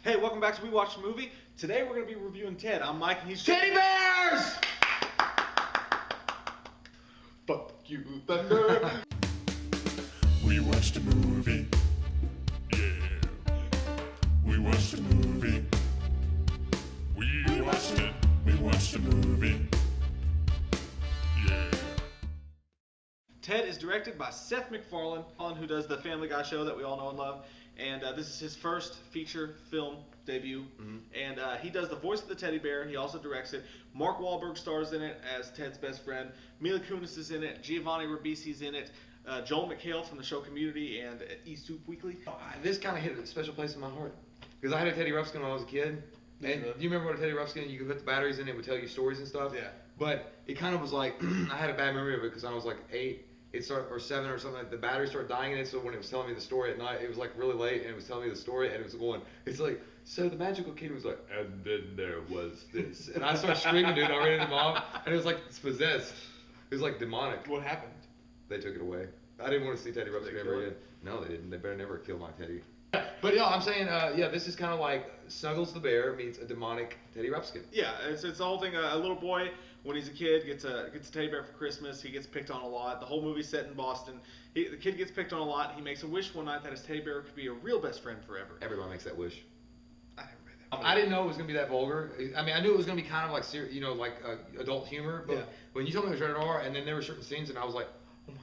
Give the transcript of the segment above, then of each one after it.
Hey, welcome back to We Watched a Movie. Today we're going to be reviewing Ted. I'm Mike and he's Teddy Bears! Fuck you, Thunder. We watched a movie. Yeah. We watched a movie. We watched it. We watched a movie. Yeah. Ted is directed by Seth MacFarlane, who does the Family Guy show that we all know and love. And this is his first feature film debut. And he does the voice of the teddy bear. He also directs it. Mark Wahlberg stars in it as Ted's best friend. Mila Kunis is in it. Giovanni Ribisi's in it. Joel McHale from the show Community and E-Soup Weekly. This kind of hit a special place in my heart. Because I had a Teddy Ruxpin when I was a kid. And do you remember what a Teddy Ruxpin, you could put the batteries in it, it would tell you stories and stuff? Yeah. But it kind of was like, I had a bad memory of it because I was like 8. Or 7 or something, like the battery started dying in it, so when it was telling me the story at night, it was like really late, and it was telling me the story, and it was going, it's like, so the magical kid was like, and then there was this, and I started screaming, dude, I ran into mom, and it was like, it's possessed, it was like demonic. What happened? They took it away. I didn't want to see Teddy Ruxpin ever again. No, they didn't, they better never kill my Teddy. But yeah, I'm saying, yeah, this is kind of like Snuggles the Bear meets a demonic Teddy Ruxpin. Yeah, it's the whole thing. A little boy, when he's a kid, gets a teddy bear for Christmas. He gets picked on a lot. The whole movie's set in Boston. The kid gets picked on a lot. He makes a wish one night that his teddy bear could be a real best friend forever. Everyone makes that wish. I never read that. I didn't know it was gonna be that vulgar. I mean, I knew it was gonna be kind of like, you know, like adult humor. But when you told me it was rated R, and then there were certain scenes, and I was like, oh my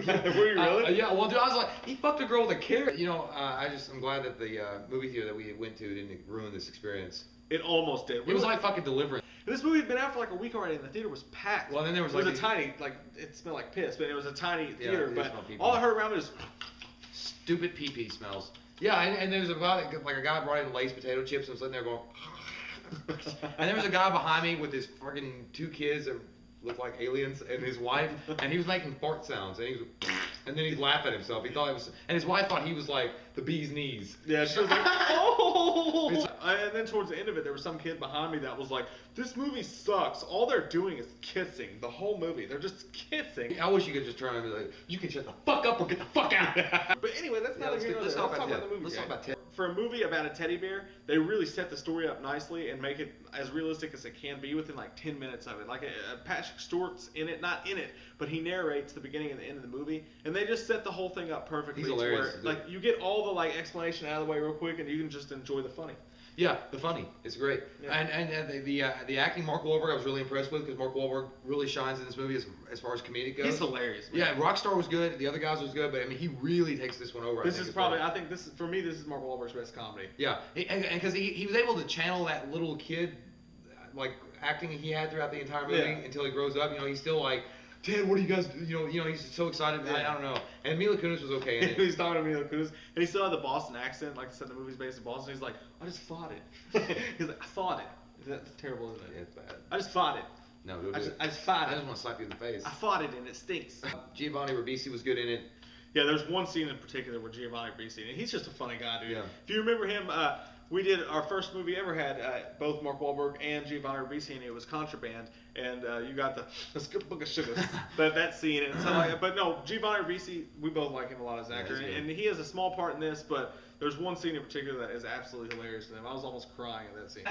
god. Were you really? Yeah. Well, dude, I was like, he fucked a girl with a carrot. You know, I'm glad that the movie theater that we went to didn't ruin this experience. It almost did. It was like fucking Deliverance. This movie had been out for like a week already, and the theater was packed. Well, then there was a tiny, like it smelled like piss, but it was a tiny theater. But pee-pee. all I heard around me was stupid pee-pee smells. Yeah, and there was like a guy brought in Lay's potato chips and was sitting there going. And there was a guy behind me with his fucking 2 kids that looked like aliens and his wife, and he was making fart sounds, and he was, and then he'd laugh at himself. He thought it was, and his wife thought he was like the bee's knees. Yeah, she was like, oh! And then towards the end of it, there was some kid behind me that was like, this movie sucks. All they're doing is kissing. The whole movie, they're just kissing. I wish you could just turn around and be like, you can shut the fuck up or get the fuck out. But anyway, that's not here. Let's talk about the movie. Let's talk about Ted. For a movie about a teddy bear, they really set the story up nicely and make it as realistic as it can be within like 10 minutes of it. Like Patrick Stewart's in it, not in it, but he narrates the beginning and the end of the movie, and they just set the whole thing up perfectly. He's hilarious. To where, like, you get all the like explanation out of the way real quick, and you can just enjoy the funny. Yeah, the funny. It's great. Yeah. And the acting, Mark Wahlberg, I was really impressed with because Mark Wahlberg really shines in this movie as far as comedic goes. He's hilarious, man. Yeah, Rockstar was good. The other guys was good, but I mean, he really takes this one over. This is probably, I think this is, for me, this is Mark Wahlberg's best comedy. Yeah, and because he was able to channel that little kid, like acting he had throughout the entire movie until he grows up. You know, he's still like, Ted, what are you guys? You know, he's so excited. I don't know. And Mila Kunis was okay in it. He's talking to Mila Kunis, and he still had the Boston accent. Like I said, the movie's based in Boston. He's like, I just fought it. He's like, I fought it. That's terrible, isn't it? Yeah, it's bad. I just fought it. No, I just fought it. I just want to slap you in the face. I fought it, and it stinks. Giovanni Ribisi was good in it. Yeah, there's one scene in particular where Giovanni Ribisi, and he's just a funny guy, dude. Yeah. If you remember him, we did our first movie ever had both Mark Wahlberg and Giovanni Ribisi, and it was Contraband, and you got the book of sugar, that scene and stuff like that. But no, Giovanni Ribisi, we both like him a lot as an actor, and he has a small part in this, but there's one scene in particular that is absolutely hilarious to him. I was almost crying at that scene.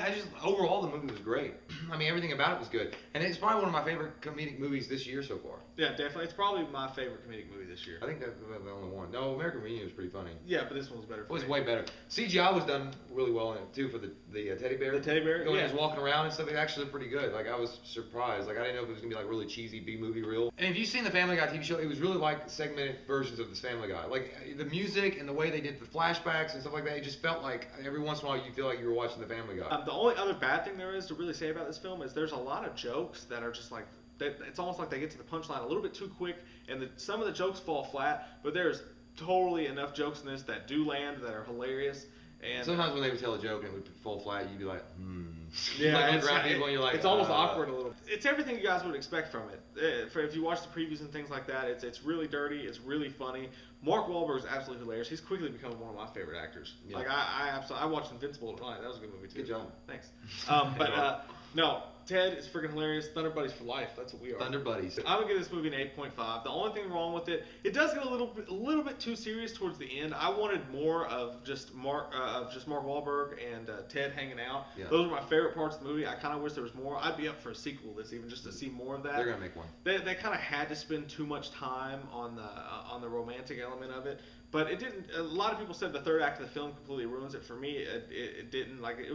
Overall, the movie was great. I mean, everything about it was good, and it's probably one of my favorite comedic movies this year so far. Yeah, definitely. It's probably my favorite comedic movie this year. I think that's the only one. No, American Reunion was pretty funny. Yeah, but this one was better. It was way better. CGI was done really well in it too for the teddy bear. The teddy bear, Going just walking around and stuff. It actually looked pretty good. Like I was surprised. Like I didn't know if it was gonna be like really cheesy B movie real. And if you've seen the Family Guy TV show, it was really like segmented versions of this Family Guy. Like the music and the way they did the flashbacks and stuff like that. It just felt like every once in a while you feel like you were watching the Family Guy. The only other bad thing there is to really say about this film is there's a lot of jokes that are just like. It's almost like they get to the punchline a little bit too quick, and some of the jokes fall flat. But there's totally enough jokes in this that do land that are hilarious. And sometimes when they would tell a joke and it would fall flat, you'd be like, Yeah, like around people and you're like, it's almost awkward a little. It's everything you guys would expect from it. If you watch the previews and things like that, it's really dirty. It's really funny. Mark Wahlberg is absolutely hilarious. He's quickly become one of my favorite actors. Yeah. Like I watched Invincible tonight. That was a good movie too. Good job. Thanks. But No, Ted is freaking hilarious. Thunder Buddies for life. That's what we are. Thunder Buddies. I'm gonna give this movie an 8.5. The only thing wrong with it, it does get a little bit too serious towards the end. I wanted more of just Mark Wahlberg and Ted hanging out. Yeah. Those are my favorite parts of the movie. I kind of wish there was more. I'd be up for a sequel to this, even just to see more of that. They're gonna make one. They kind of had to spend too much time on the romantic element of it, but it didn't. A lot of people said the third act of the film completely ruins it. For me, it didn't. Like it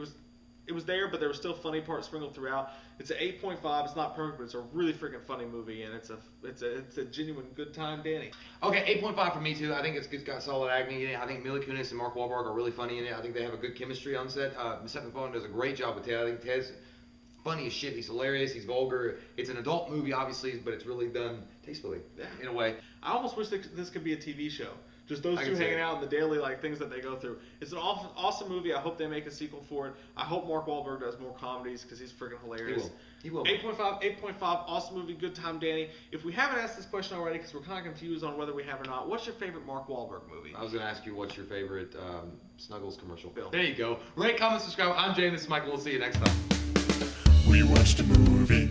was there, but there were still funny parts sprinkled throughout. It's an 8.5. It's not perfect, but it's a really freaking funny movie, and it's a genuine good time, Danny. Okay, 8.5 for me too. I think it's got solid acting in it. I think Mila Kunis and Mark Wahlberg are really funny in it. I think they have a good chemistry on set. Seth MacFarlane does a great job with Ted. I think Ted's funny as shit. He's hilarious. He's vulgar. It's an adult movie, obviously, but it's really done tastefully in a way. I almost wish this could be a TV show. Just those two hanging out in the daily things that they go through. It's an awesome movie. I hope they make a sequel for it. I hope Mark Wahlberg does more comedies because he's freaking hilarious. He will. 8.5, awesome movie, good time, Danny. If we haven't asked this question already because we're kind of confused on whether we have or not, what's your favorite Mark Wahlberg movie? I was going to ask you what's your favorite Snuggles commercial. Bill. There you go. Rate, comment, subscribe. I'm Jay, and this is Michael. We'll see you next time. We watched a movie.